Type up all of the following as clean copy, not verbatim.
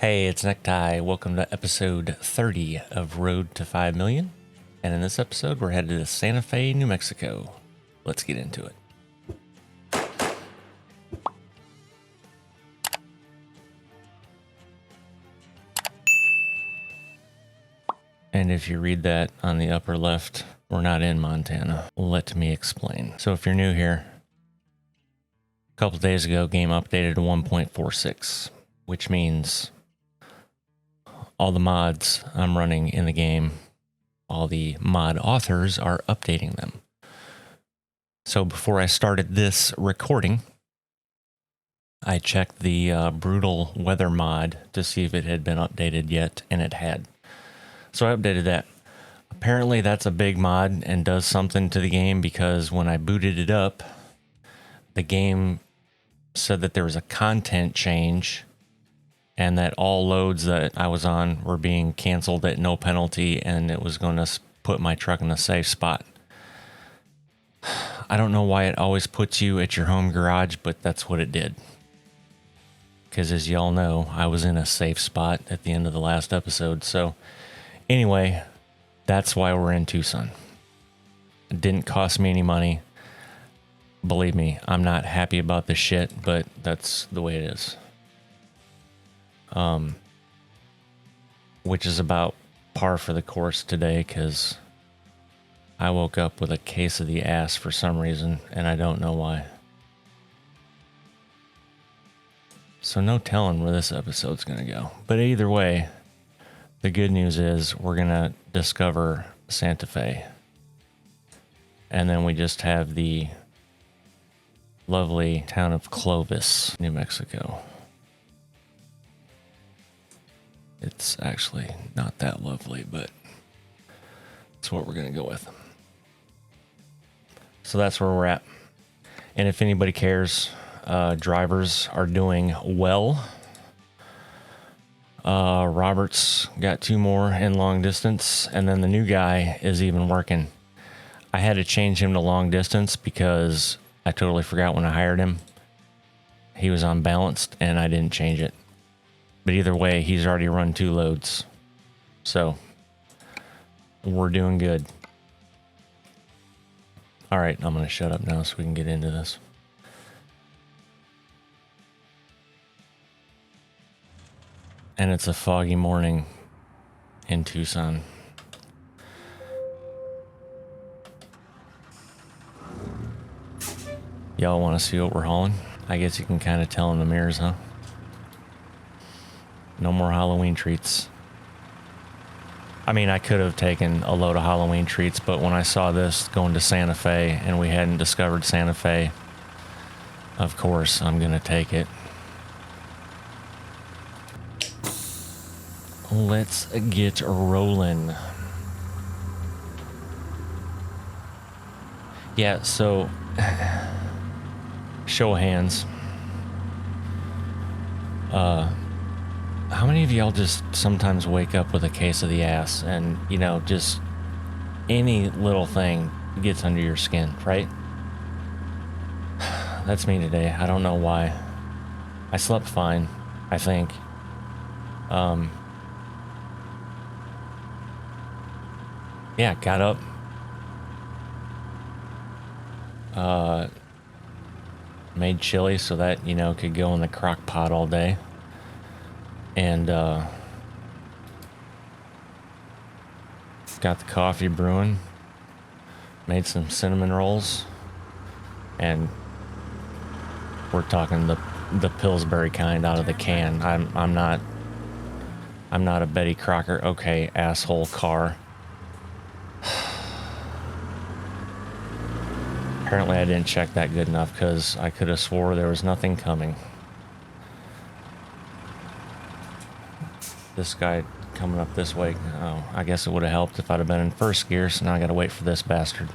Hey, it's Necktie. Welcome to episode 30 of Road to 5 Million. And in this episode, we're headed to Santa Fe, New Mexico. Let's get into it. And if you read that on the upper left, we're not in Montana. Let me explain. So if you're new here, a couple days ago, game updated to 1.46, which means all the mods I'm running in the game, all the mod authors are updating them. So before I started this recording, I checked the brutal weather mod to see if it had been updated yet, and it had. So I updated that. Apparently that's a big mod and does something to the game, because when I booted it up, the game said that there was a content change and that all loads that I was on were being canceled at no penalty, and it was going to put my truck in a safe spot. I don't know why it always puts you at your home garage, but that's what it did. Because as y'all know, I was in a safe spot at the end of the last episode. So anyway, that's why we're in Tucson. It didn't cost me any money. Believe me, I'm not happy about this shit, but that's the way it is. Which is about par for the course today, because I woke up with a case of the ass for some reason, and I don't know why. So no telling where this episode's gonna go. But either way, the good news is we're gonna discover Santa Fe. And then we just have the lovely town of Clovis, New Mexico. It's actually not that lovely, but it's what we're going to go with. So that's where we're at. And if anybody cares, drivers are doing well. Robert's got 2 more in long distance, and then the new guy is even working. I had to change him to long distance because I totally forgot when I hired him. He was on balanced, and I didn't change it. But either way, he's already run 2 loads. So we're doing good. All right, I'm going to shut up now so we can get into this. And it's a foggy morning in Tucson. Y'all want to see what we're hauling? I guess you can kind of tell in the mirrors, huh? No more Halloween treats. I mean, I could have taken a load of Halloween treats, but when I saw this going to Santa Fe and we hadn't discovered Santa Fe, of course, I'm going to take it. Let's get rolling. Yeah, so show of hands. How many of y'all just sometimes wake up with a case of the ass and, you know, just any little thing gets under your skin, right? That's me today. I don't know why. I slept fine, I think. Yeah, got up. Made chili so that, you know, could go in the crock pot all day. And got the coffee brewing, made some cinnamon rolls, and we're talking the Pillsbury kind out of the can. I'm not a Betty Crocker. Okay, asshole car. Apparently I didn't check that good enough, because I could have swore there was nothing coming. This guy coming up this way. Oh, I guess it would have helped if I'd have been in first gear, so now I gotta wait for this bastard.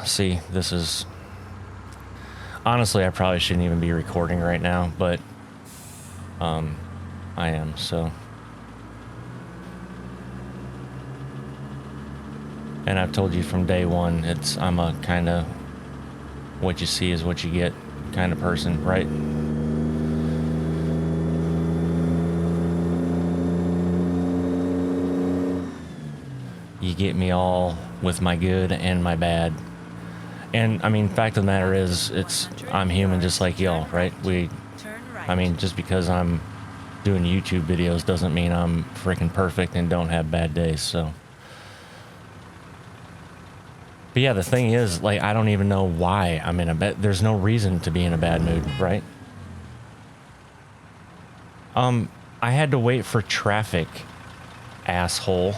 See, this is... Honestly, I probably shouldn't even be recording right now, but I am, so... And I've told you from day one, I'm a kind of what you see is what you get kind of person, right? you get me all with my good and my bad. And I mean, fact of the matter is, I'm human just like y'all, right? I mean, just because I'm doing YouTube videos doesn't mean I'm freaking perfect and don't have bad days, so. But yeah, the thing is, like, I don't even know why I'm in a bad, there's no reason to be in a bad mood, right? I had to wait for traffic, asshole.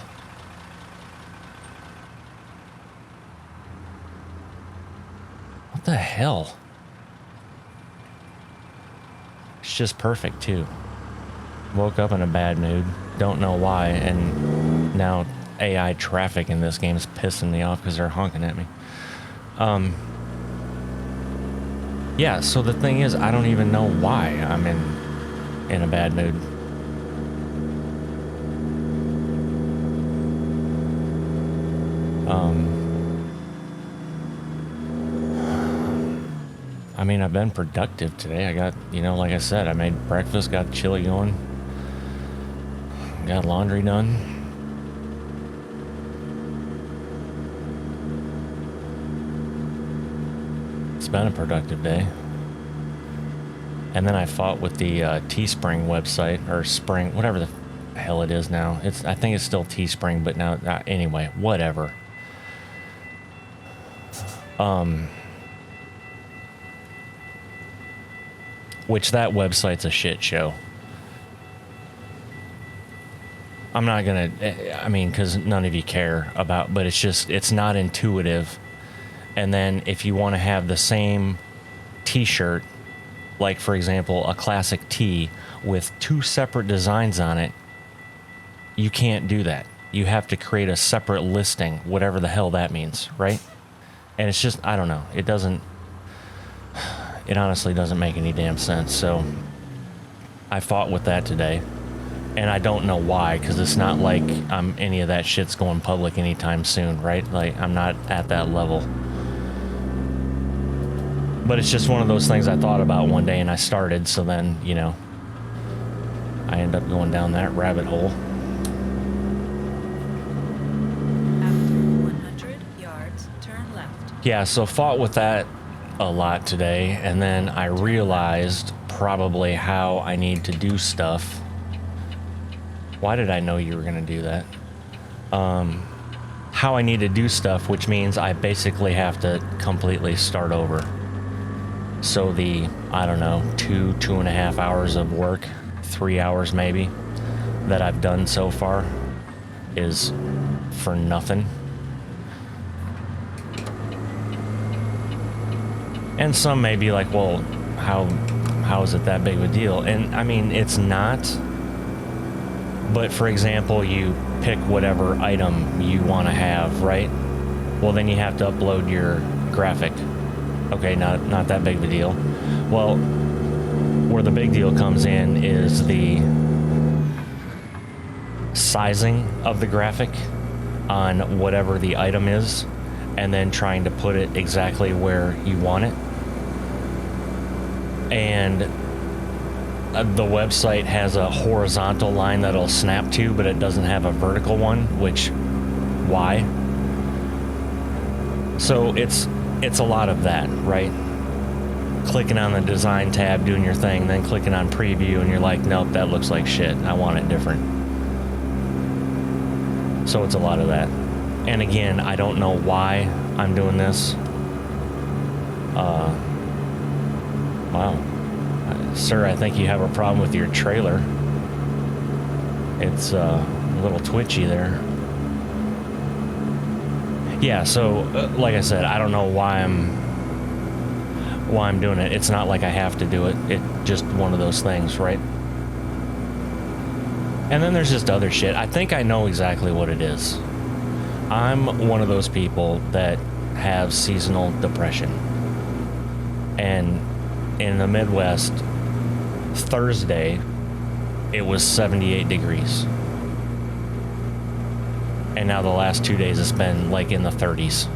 What the hell? It's just perfect, too. Woke up in a bad mood. Don't know why, and now AI traffic in this game is pissing me off because they're honking at me. Yeah, so the thing is, I don't even know why I'm in a bad mood. I mean, I've been productive today. I got, you know, like I said, I made breakfast, got chili going, got laundry done. It's been a productive day. And then I fought with the Teespring website, or Spring, whatever the hell it is now. I think it's still Teespring, but now, anyway, whatever. Which that website's a shit show. I'm not gonna, I mean, because none of you care about, but it's just, it's not intuitive. And then if you want to have the same t-shirt, like for example, a classic tee with 2 separate designs on it, you can't do that. You have to create a separate listing, whatever the hell that means, right? And it's just, I don't know. It honestly doesn't make any damn sense. So I fought with that today, and I don't know why, because it's not like any of that shit's going public anytime soon, right? Like, I'm not at that level. But it's just one of those things I thought about one day and I started, so then, you know, I end up going down that rabbit hole. After 100 yards, turn left. Yeah, so fought with that a lot today, and then I realized probably how I need to do stuff. Why did I know you were going to do that? How I need to do stuff, which means I basically have to completely start over. So the, I don't know, 2.5 hours of work, 3 hours maybe, that I've done so far is for nothing. And some may be like, well, how is it that big of a deal? And I mean, it's not. But for example, you pick whatever item you want to have, right? Well, then you have to upload your graphic. Okay, not that big of a deal. Well, where the big deal comes in is the sizing of the graphic on whatever the item is, and then trying to put it exactly where you want it. And the website has a horizontal line that'll snap to, but it doesn't have a vertical one, which, why? So it's a lot of that, right? Clicking on the design tab, doing your thing, then clicking on preview, and you're like, nope, that looks like shit. I want it different. So it's a lot of that. And again, I don't know why I'm doing this. Wow. Sir, I think you have a problem with your trailer. It's a little twitchy there. Yeah, so like I said, I don't know why I'm doing it. It's not like I have to do it. It's just one of those things, right? And then there's just other shit. I think I know exactly what it is. I'm one of those people that have seasonal depression. And in the Midwest, Thursday, it was 78 degrees. And now the last 2 days it's been like in the 30s.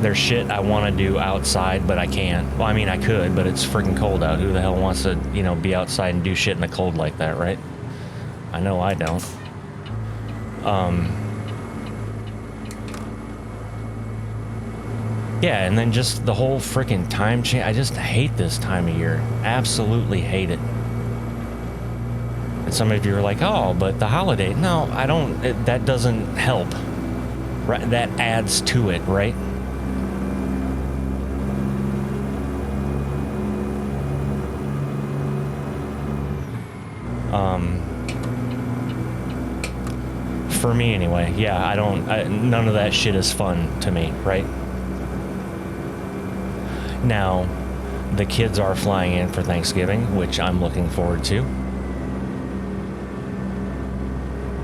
There's shit I want to do outside, but I can't. Well, I mean, I could, but it's freaking cold out. Who the hell wants to, you know, be outside and do shit in the cold like that, right? I know I don't. Yeah, and then just the whole freaking time change. I just hate this time of year. Absolutely hate it. And some of you are like, oh, but the holiday. No, I don't. That doesn't help. Right? That adds to it, right? For me anyway, yeah, none of that shit is fun to me, right? Now, the kids are flying in for Thanksgiving, which I'm looking forward to.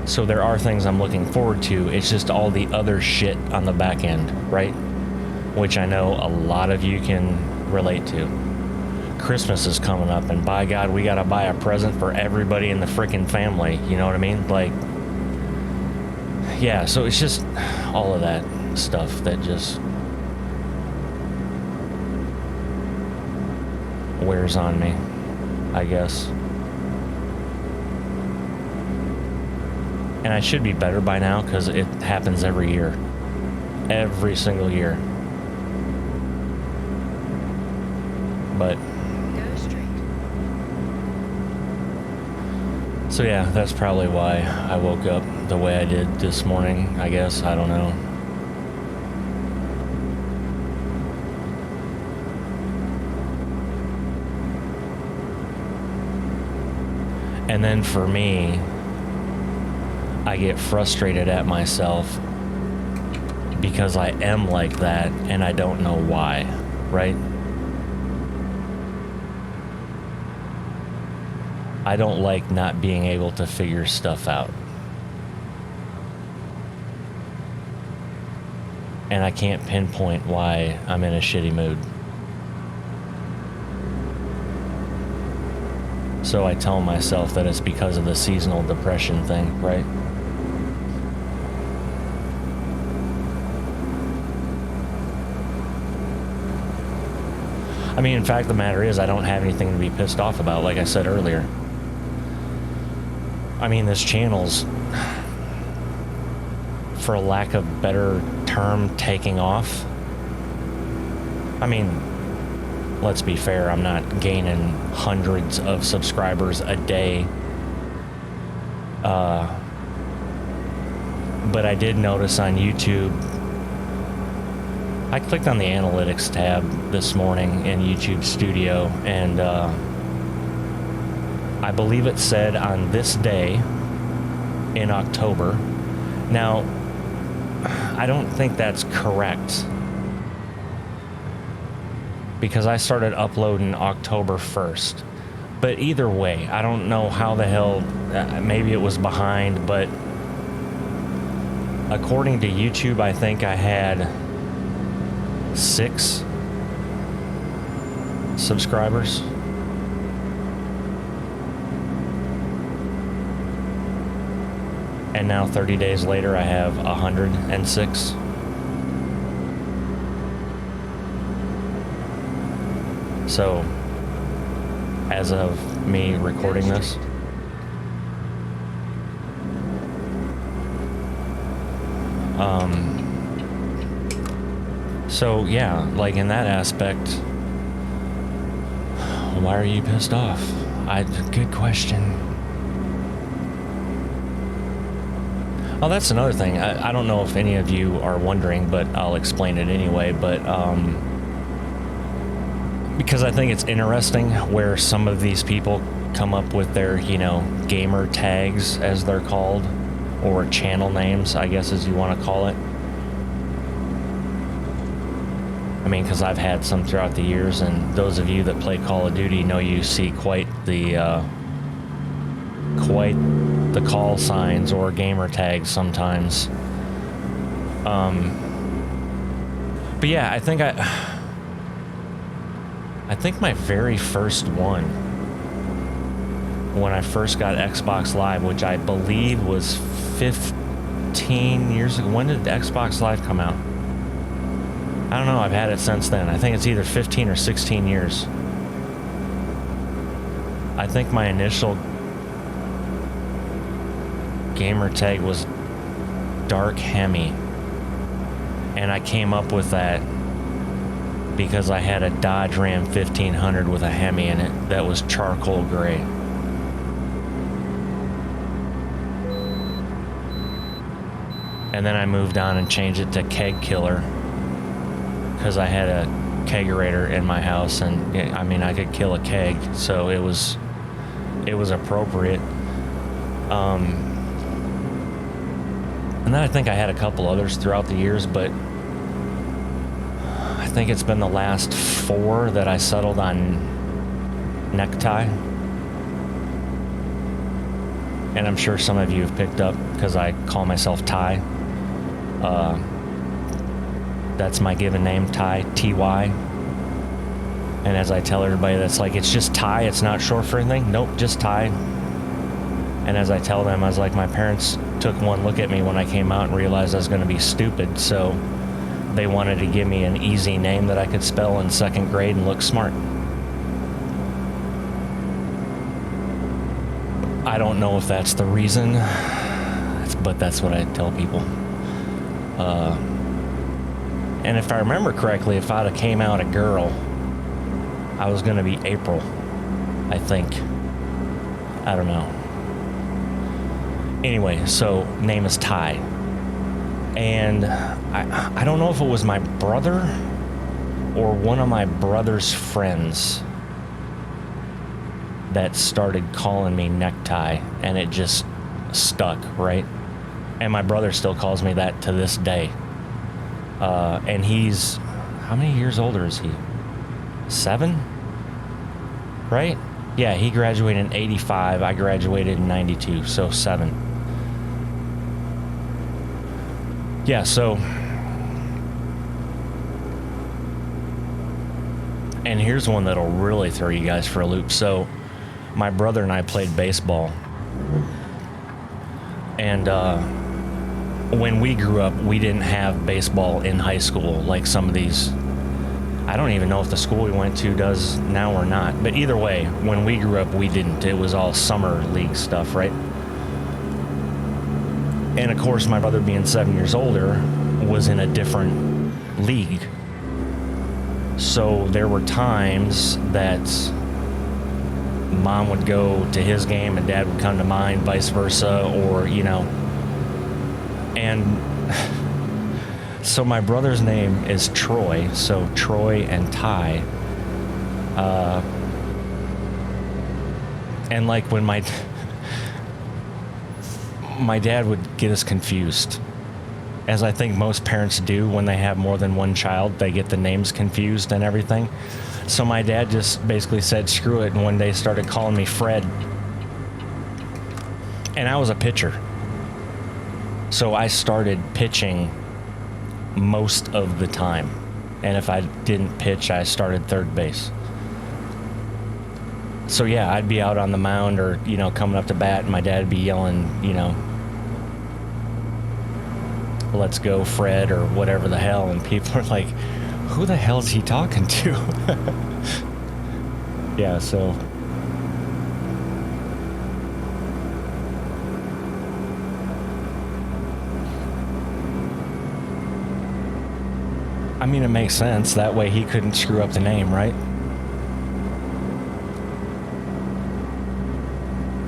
So there are things I'm looking forward to. It's just all the other shit on the back end, right? Which I know a lot of you can relate to. Christmas is coming up, and by God, we gotta buy a present for everybody in the freaking family. You know what I mean? Like, yeah, so it's just all of that stuff that just wears on me, I guess. And I should be better by now because it happens every year. Every single year. But Go straight. so yeah, that's probably why I woke up the way I did this morning, I guess. I don't know. And then for me, I get frustrated at myself because I am like that and I don't know why, right? I don't like not being able to figure stuff out. And I can't pinpoint why I'm in a shitty mood. So I tell myself that it's because of the seasonal depression thing, right? I mean, in fact, the matter is I don't have anything to be pissed off about, like I said earlier. I mean, this channel's, for a lack of better term, taking off. I mean, let's be fair, I'm not gaining hundreds of subscribers a day. But I did notice on YouTube, I clicked on the analytics tab this morning in YouTube Studio, and I believe it said on this day in October. Now, I don't think that's correct, because I started uploading October 1st. But either way, I don't know how the hell, maybe it was behind, but according to YouTube, I think I had 6 subscribers. And now 30 days later, I have 106. So, as of me recording this, so yeah, like in that aspect, why are you pissed off? Good question. Oh, that's another thing. I don't know if any of you are wondering, but I'll explain it anyway. But because I think it's interesting where some of these people come up with their, gamer tags, as they're called, or channel names, I guess, as you want to call it. I mean, because I've had some throughout the years, and those of you that play Call of Duty know you see quite the call signs or gamer tags sometimes. But yeah, I think my very first one, when I first got Xbox Live, which I believe was 15 years ago. When did Xbox Live come out? I don't know. I've had it since then. I think it's either 15 or 16 years. I think my initial gamer tag was Dark Hemi, and I came up with that because I had a Dodge Ram 1500 with a Hemi in it that was charcoal gray. And then I moved on and changed it to Keg Killer because I had a kegerator in my house, and I mean I could kill a keg, so it was appropriate. And then I think I had a couple others throughout the years, but I think it's been the last 4 that I settled on Necktie. And I'm sure some of you have picked up because I call myself Ty. That's my given name, Ty, T-Y. And as I tell everybody, that's like, it's just Ty, it's not short for anything. Nope, just Ty. And as I tell them, I was like, my parents took one look at me when I came out and realized I was going to be stupid, so they wanted to give me an easy name that I could spell in 2nd grade and look smart. I don't know if that's the reason, but that's what I tell people. And if I remember correctly, if I'd have came out a girl, I was going to be April, I think. I don't know. Anyway, so name is Ty. And I don't know if it was my brother or one of my brother's friends that started calling me Necktie, and it just stuck, right? And my brother still calls me that to this day. And he's, how many years older is he? 7? Right? Yeah, he graduated in 85. I graduated in 92, so 7. Yeah, so... And here's one that'll really throw you guys for a loop. So, my brother and I played baseball. And, when we grew up, we didn't have baseball in high school like some of these. I don't even know if the school we went to does now or not. But either way, when we grew up, we didn't. It was all summer league stuff, right? And of course, my brother being 7 years older was in a different league. So there were times that mom would go to his game and dad would come to mine, vice versa, or, you know. And so my brother's name is Troy, so Troy and Ty. And like when my dad would get us confused, as I think most parents do when they have more than one child, they get the names confused and everything. So my dad just basically said, screw it, and one day started calling me Fred. And I was a pitcher. So I started pitching most of the time. And if I didn't pitch, I started third base. So yeah, I'd be out on the mound or, you know, coming up to bat, and my dad'd be yelling, you know, let's go, Fred, or whatever the hell. And people are like, who the hell is he talking to? Yeah, so... I mean, it makes sense. That way he couldn't screw up the name, right?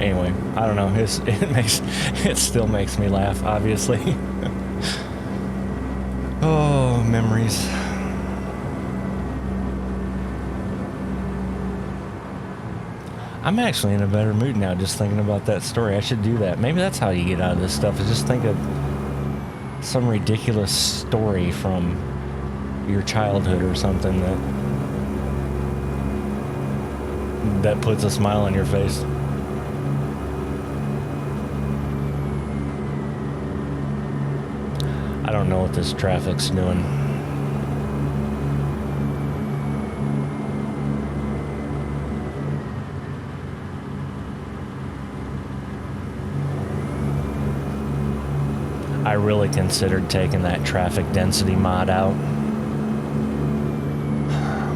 Anyway, I don't know. It still makes me laugh, obviously. Oh, memories. I'm actually in a better mood now just thinking about that story. I should do that. Maybe that's how you get out of this stuff, is just think of some ridiculous story from your childhood or something that puts a smile on your face. I don't know what this traffic's doing. I really considered taking that traffic density mod out,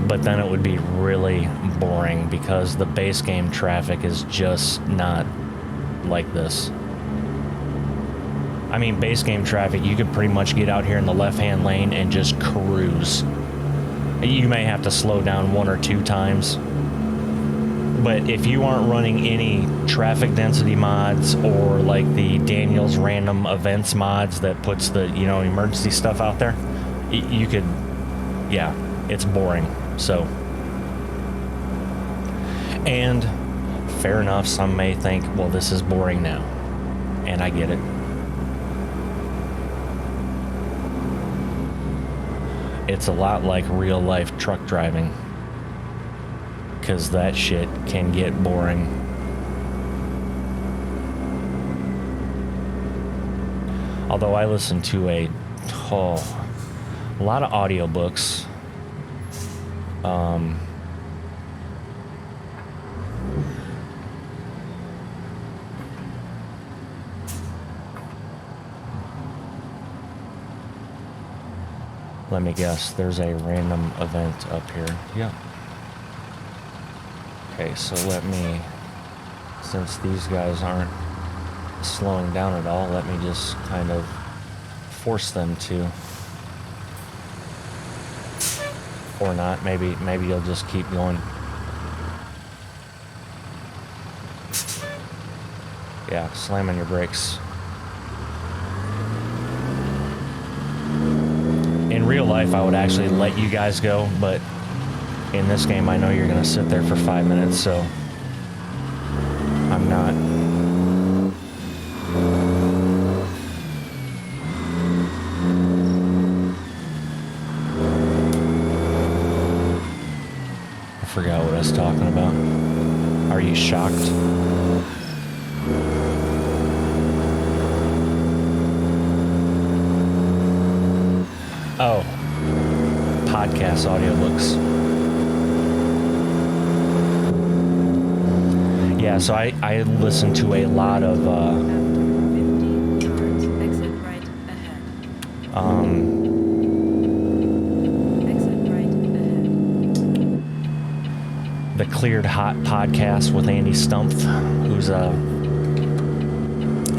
but then it would be really boring because the base game traffic is just not like this. I mean, base game traffic, you could pretty much get out here in the left-hand lane and just cruise. You may have to slow down 1 or 2 times. But if you aren't running any traffic density mods or like the Daniel's random events mods that puts the, you know, emergency stuff out there, you could, yeah, it's boring. So, and fair enough, some may think, well, this is boring now. And I get it. It's a lot like real life truck driving, because that shit can get boring. Although I listen to a lot of audiobooks. Let me guess, there's a random event up here. Yep. Okay, so let me, since these guys aren't slowing down at all, let me just kind of force them to. Or not, maybe you'll just keep going. Yeah, slam on your brakes. In real life, I would actually let you guys go, but in this game, I know you're going to sit there for 5 minutes, so I'm not. I forgot what I was talking about. Are you shocked? Oh, podcast audiobooks. Yeah, so I listen to a lot of Exit right ahead. Exit right ahead. The Cleared Hot podcast with Andy Stumpf, who's a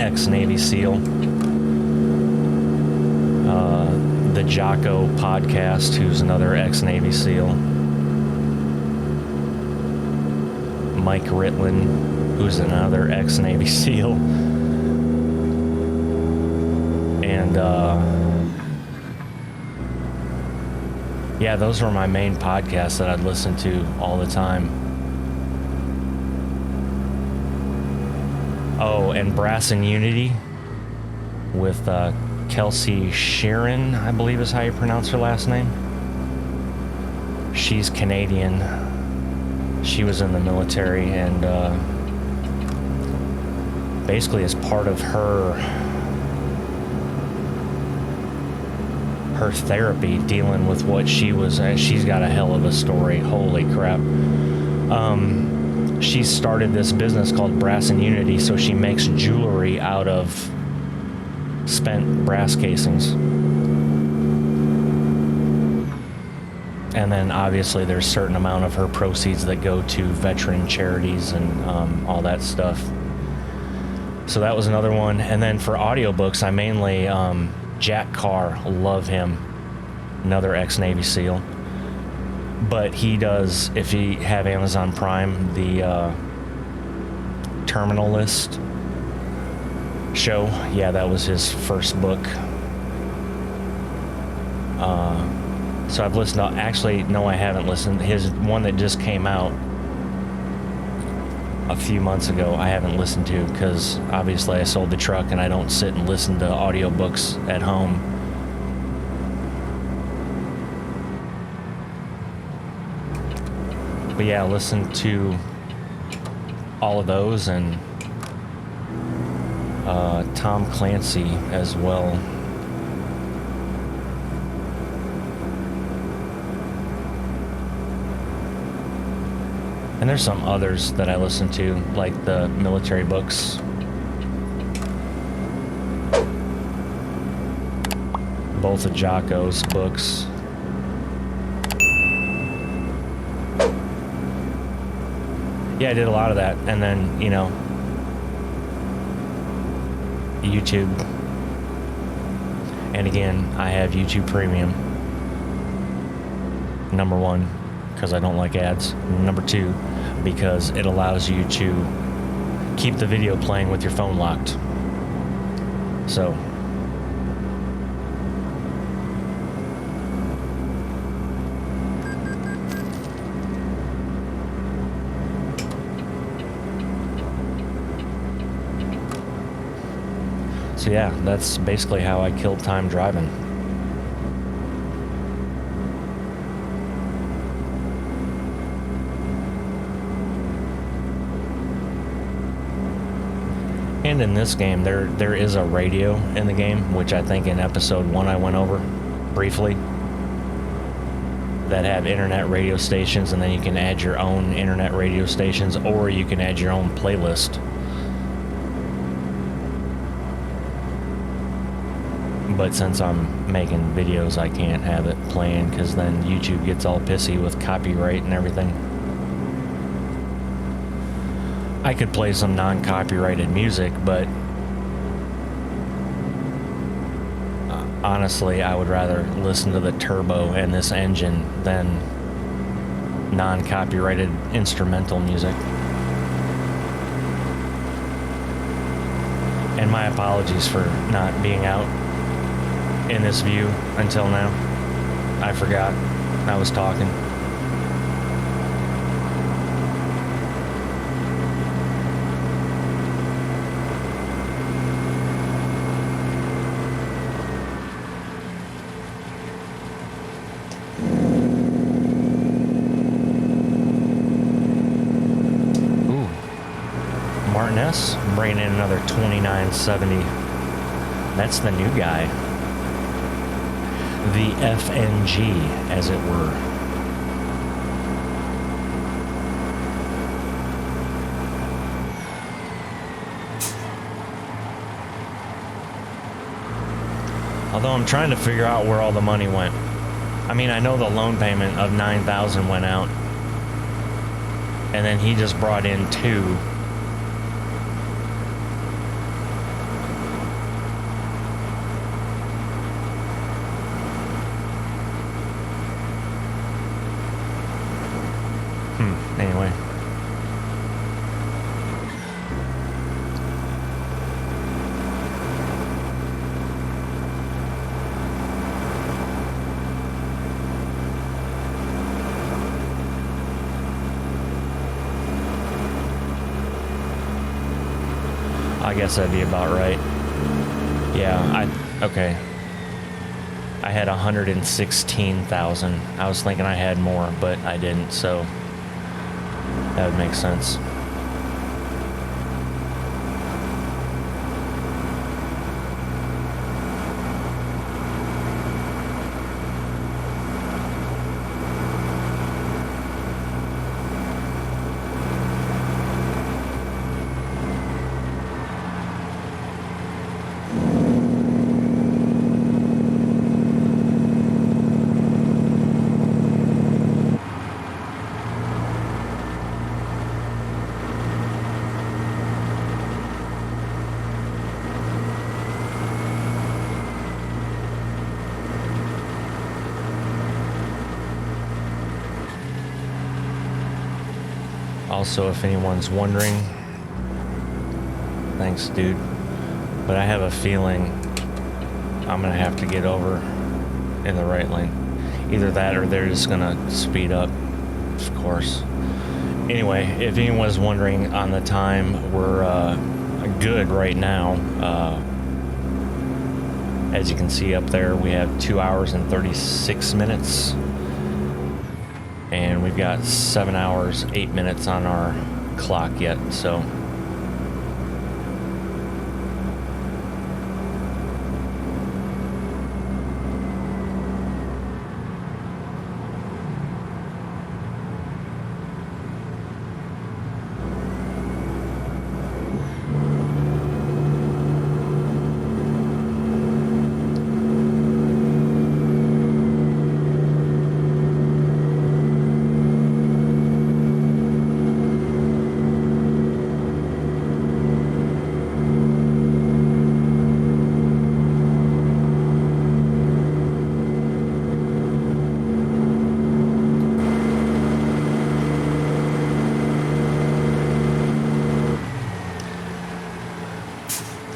ex-Navy SEAL. The Jocko podcast, who's another ex-Navy SEAL. Mike Ritlin, who's another ex-Navy SEAL. And, yeah, those were my main podcasts that I'd listen to all the time. Oh, and Brass and Unity with, Kelsey Sharon, I believe is how you pronounce her last name. She's Canadian. She was in the military, and basically as part of her therapy dealing with what she was, she's got a hell of a story. Holy crap. She started this business called Brass and Unity, so she makes jewelry out of spent brass casings. And then obviously there's a certain amount of her proceeds that go to veteran charities and all that stuff. So that was another one. And then for audiobooks, I mainly Jack Carr, love him, another ex-Navy SEAL. But he does, if you have Amazon Prime, the Terminal List show. Yeah, that was his first book. So I've listened to, actually, no, I haven't listened. His one that just came out a few months ago, I haven't listened to, because obviously I sold the truck and I don't sit and listen to audiobooks at home. But yeah, listen to all of those, and Tom Clancy as well. And there's some others that I listen to, like the military books. Both of Jocko's books. Yeah, I did a lot of that. And then, you know, YouTube. And again, I have YouTube Premium. Number one, because I don't like ads. Number two, because it allows you to keep the video playing with your phone locked. So yeah, that's basically how I killed time driving. And in this game, there is a radio in the game, which I think in episode 1 I went over briefly, that have internet radio stations, and then you can add your own internet radio stations, or you can add your own playlist. But since I'm making videos, I can't have it playing, because then YouTube gets all pissy with copyright and everything. I could play some non-copyrighted music, but honestly, I would rather listen to the turbo and this engine than non-copyrighted instrumental music. And my apologies for not being out in this view until now. I forgot I was talking. I'm bringing in another 2970. That's the new guy. The FNG, as it were. Although I'm trying to figure out where all the money went. I mean, I know the loan payment of $9,000 went out. And then he just brought in $2,000. Anyway. I guess that'd be about right. Yeah, okay. I had 116,000. I was thinking I had more, but I didn't, so that would make sense. Also, if anyone's wondering, thanks, dude, but I have a feeling I'm gonna have to get over in the right lane. Either that or they're just gonna speed up, of course. Anyway, if anyone's wondering on the time, we're good right now. As you can see up there, we have 2 hours and 36 minutes. And we've got 7 hours, 8 minutes on our clock yet, so.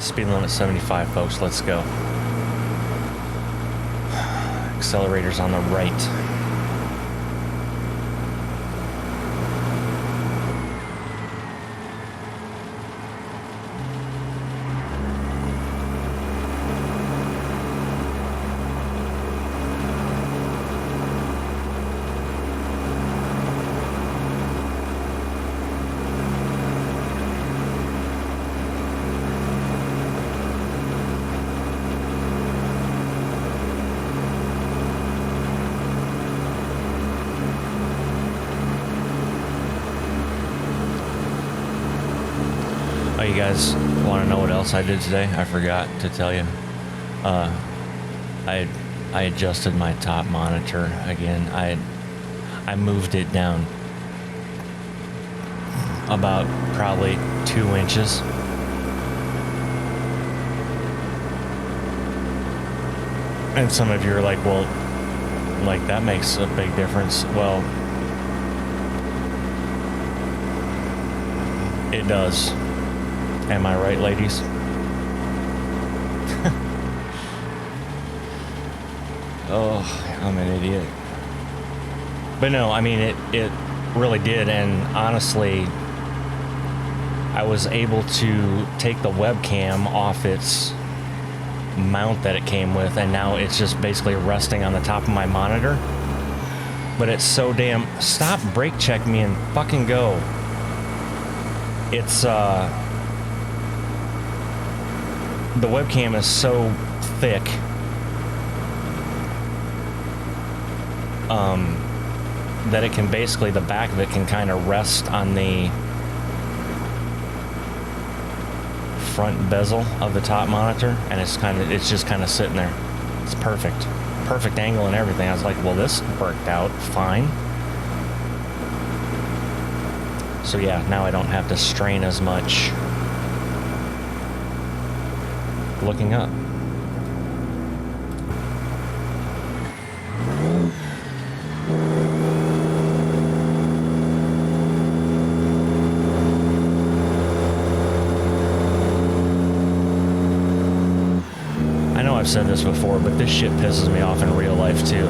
Speed limit 75, folks. Let's go. Accelerator's on the right. Oh, you guys want to know what else I did today? I forgot to tell you. I adjusted my top monitor again. I moved it down about probably 2 inches. And some of you are like, well, like that makes a big difference. Well, it does. Am I right, ladies? Oh, I'm an idiot. But no, I mean, it really did. And honestly, I was able to take the webcam off its mount that it came with, and now it's just basically resting on the top of my monitor. But it's so damn... Stop, brake check me and fucking go. It's, the webcam is so thick that it can basically, the back of it can kind of rest on the front bezel of the top monitor, and it's just kind of sitting there. It's perfect angle and everything. I was like, well, this worked out fine. So yeah, now I don't have to strain as much looking up. I know I've said this before, but this shit pisses me off in real life too.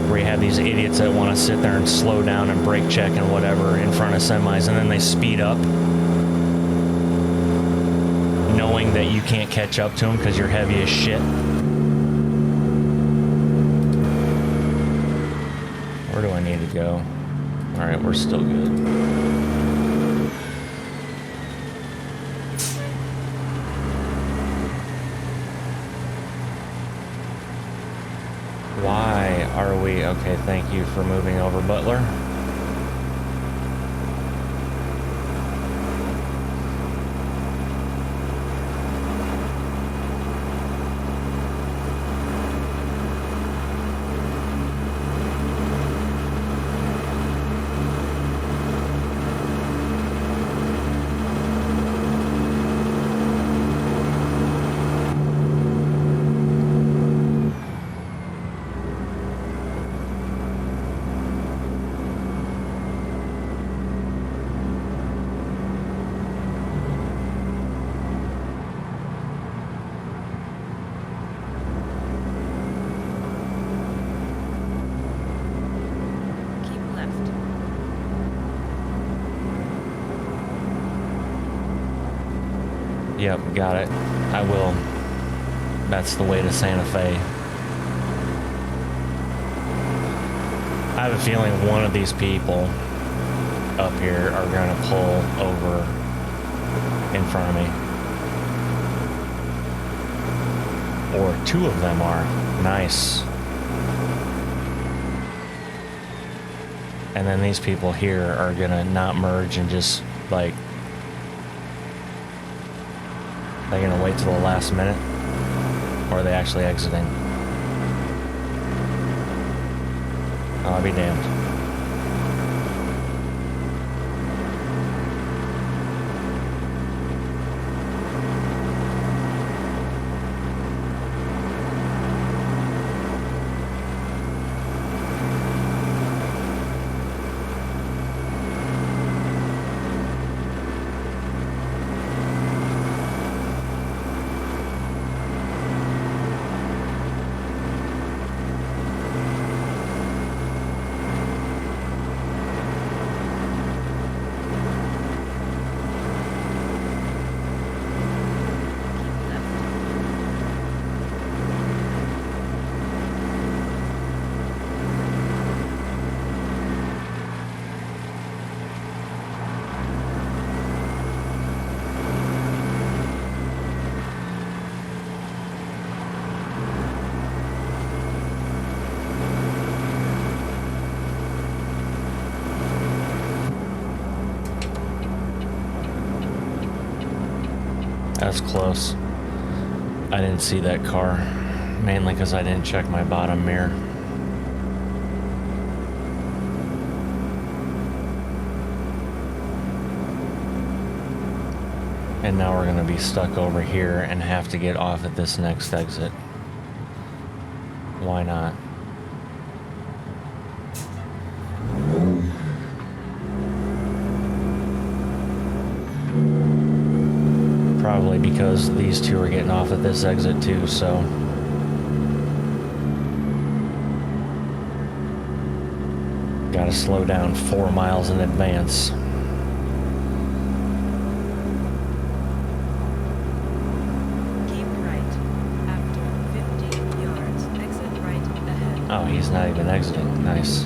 Where you have these idiots that want to sit there and slow down and brake check and whatever in front of semis, and then they speed up, knowing that you can't catch up to them because you're heavy as shit. Where do I need to go? Alright, we're still good. Why are we... Okay, thank you for moving over, Butler. Yep, got it. I will. That's the way to Santa Fe. I have a feeling one of these people up here are going to pull over in front of me. Or two of them are. Nice. And then these people here are going to not merge and just, like... They're going to wait till the last minute? Or are they actually exiting? I'll be damned. That's close. I didn't see that car, mainly because I didn't check my bottom mirror. And now we're gonna be stuck over here and have to get off at this next exit. Why not? Probably because these two are getting off at this exit too, so. Gotta slow down 4 miles in advance. Oh, he's not even exiting. Nice.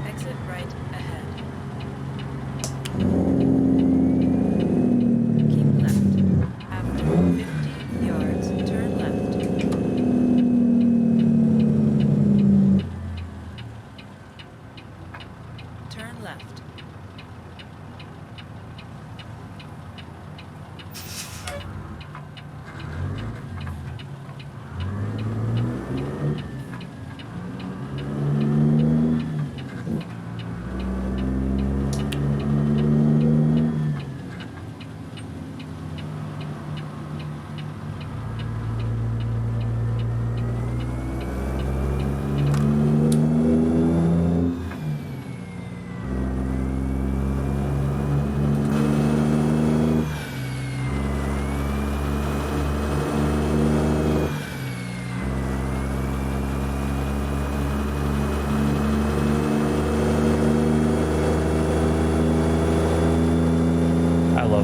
Exit right ahead. Keep left. After 50 yards, turn left. Turn left.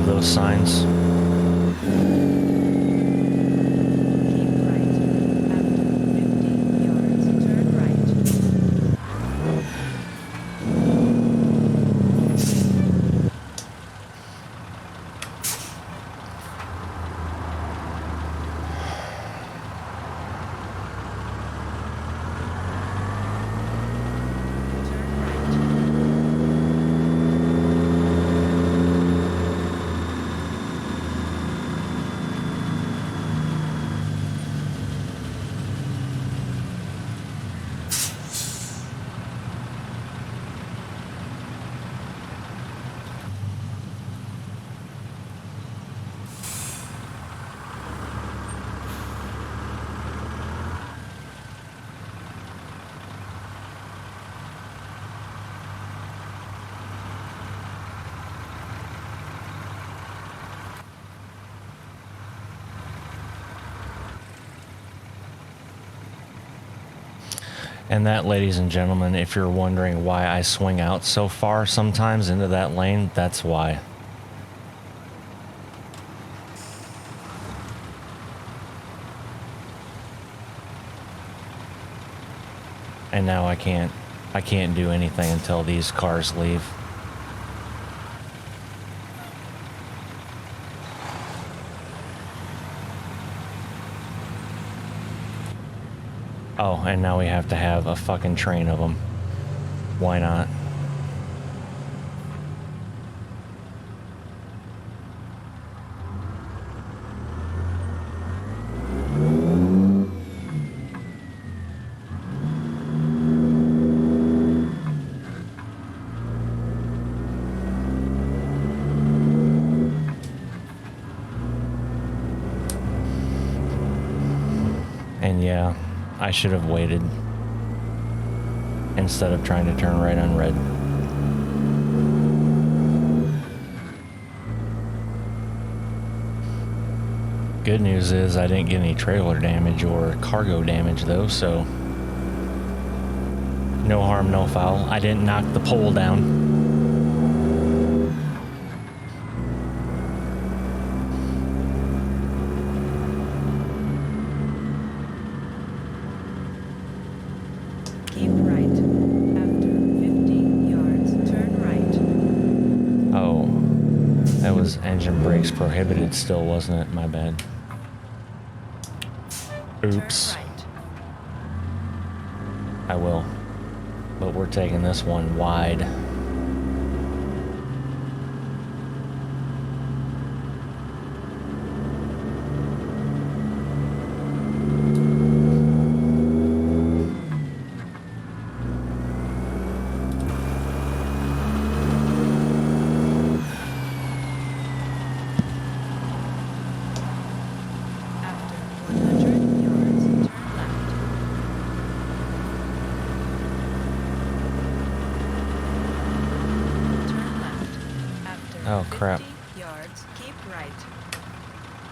Those signs. Keep right. After 50 yards, turn right. And that, ladies and gentlemen, if you're wondering why I swing out so far sometimes into that lane, that's why. And now I can't do anything until these cars leave. Oh, and now we have to have a fucking train of them. Why not? And yeah, I should have waited instead of trying to turn right on red. Good news is I didn't get any trailer damage or cargo damage though, so no harm, no foul. I didn't knock the pole down. Engine brakes prohibited still, wasn't it? My bad. Oops. I will. But we're taking this one wide. Oh, crap. 50 yards, keep right.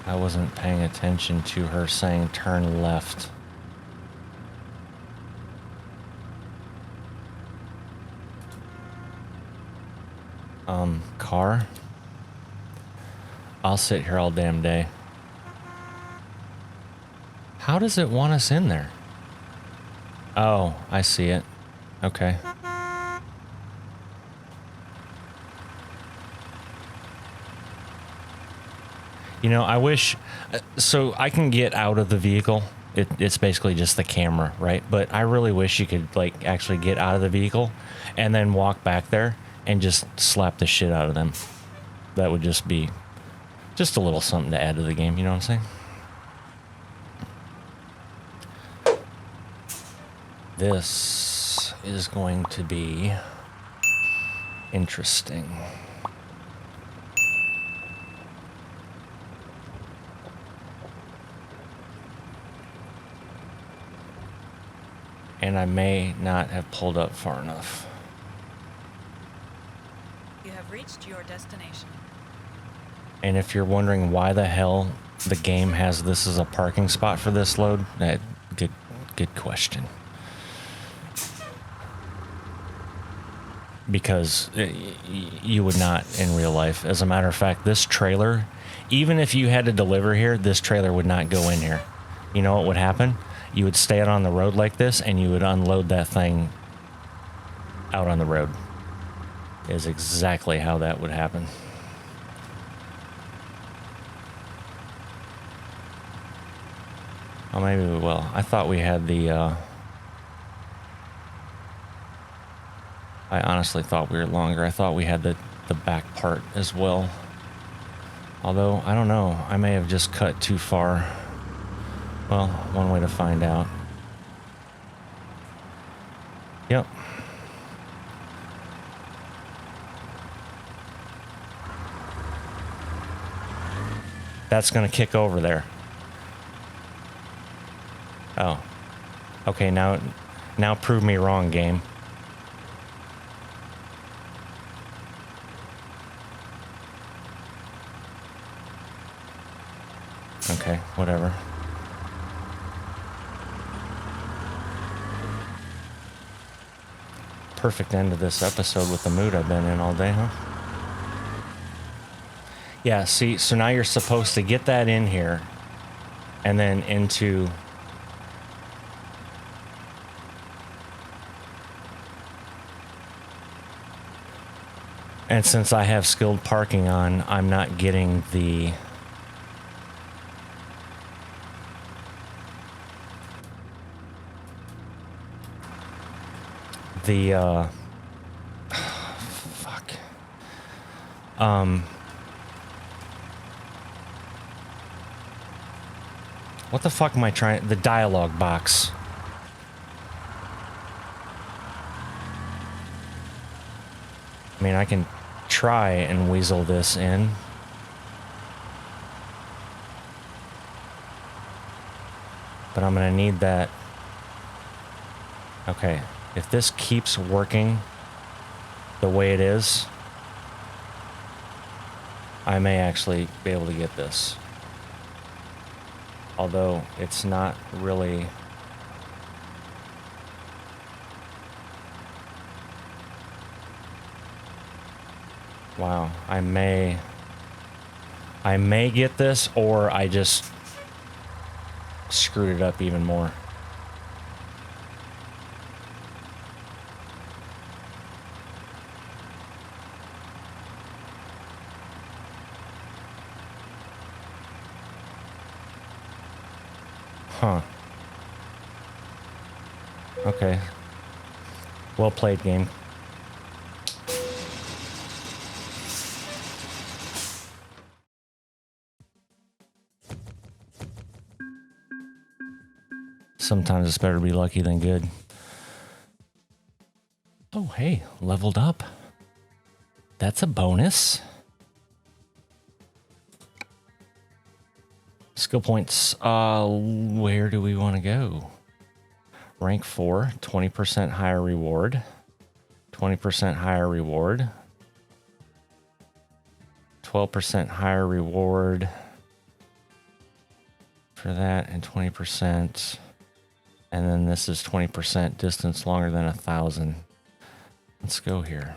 I wasn't paying attention to her saying turn left. Car? I'll sit here all damn day. How does it want us in there? Oh, I see it. Okay. You know, I wish... So I can get out of the vehicle. It's basically just the camera, right? But I really wish you could, like, actually get out of the vehicle and then walk back there and just slap the shit out of them. That would just be just a little something to add to the game, you know what I'm saying? This is going to be interesting. And I may not have pulled up far enough. You have reached your destination. And if you're wondering why the hell the game has this as a parking spot for this load, good question. Because you would not in real life. As a matter of fact, this trailer, even if you had to deliver here, this trailer would not go in here. You know what would happen? You would stay out on the road like this, and you would unload that thing out on the road. Is exactly how that would happen. Oh, maybe we will. I thought we had the... I honestly thought we were longer. I thought we had the back part as well. Although, I don't know. I may have just cut too far. Well, one way to find out. Yep. That's going to kick over there. Oh. Okay, now prove me wrong, game. Okay, whatever. Perfect end of this episode with the mood I've been in all day, huh? Yeah, see, so now you're supposed to get that in here and then into... And since I have skilled parking on, I'm not getting the... fuck. What the fuck am I trying... The dialogue box. I mean, I can try and weasel this in. But I'm gonna need that... Okay. If this keeps working the way it is, I may actually be able to get this. Although it's not really... Wow, I may get this, or I just screwed it up even more. Huh. Okay. Well played, game. Sometimes it's better to be lucky than good. Oh, hey, leveled up. That's a bonus. Skill points. Where do we want to go? Rank 4, 20% higher reward. 20% higher reward. 12% higher reward for that and 20%. And then this is 20% distance longer than 1,000. Let's go here.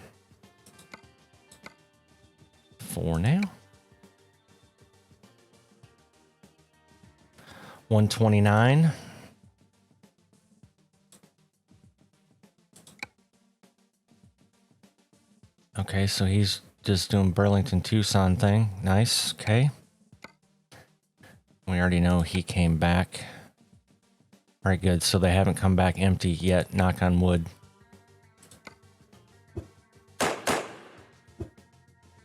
4 now. 129. Okay, so he's just doing Burlington Tucson thing. Nice. Okay. We already know he came back. All right, good. So they haven't come back empty yet. Knock on wood.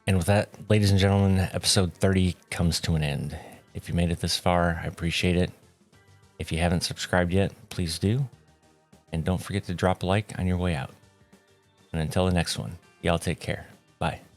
And with that, ladies and gentlemen, episode 30 comes to an end. If you made it this far, I appreciate it. If you haven't subscribed yet, please do. And don't forget to drop a like on your way out. And until the next one, y'all take care. Bye.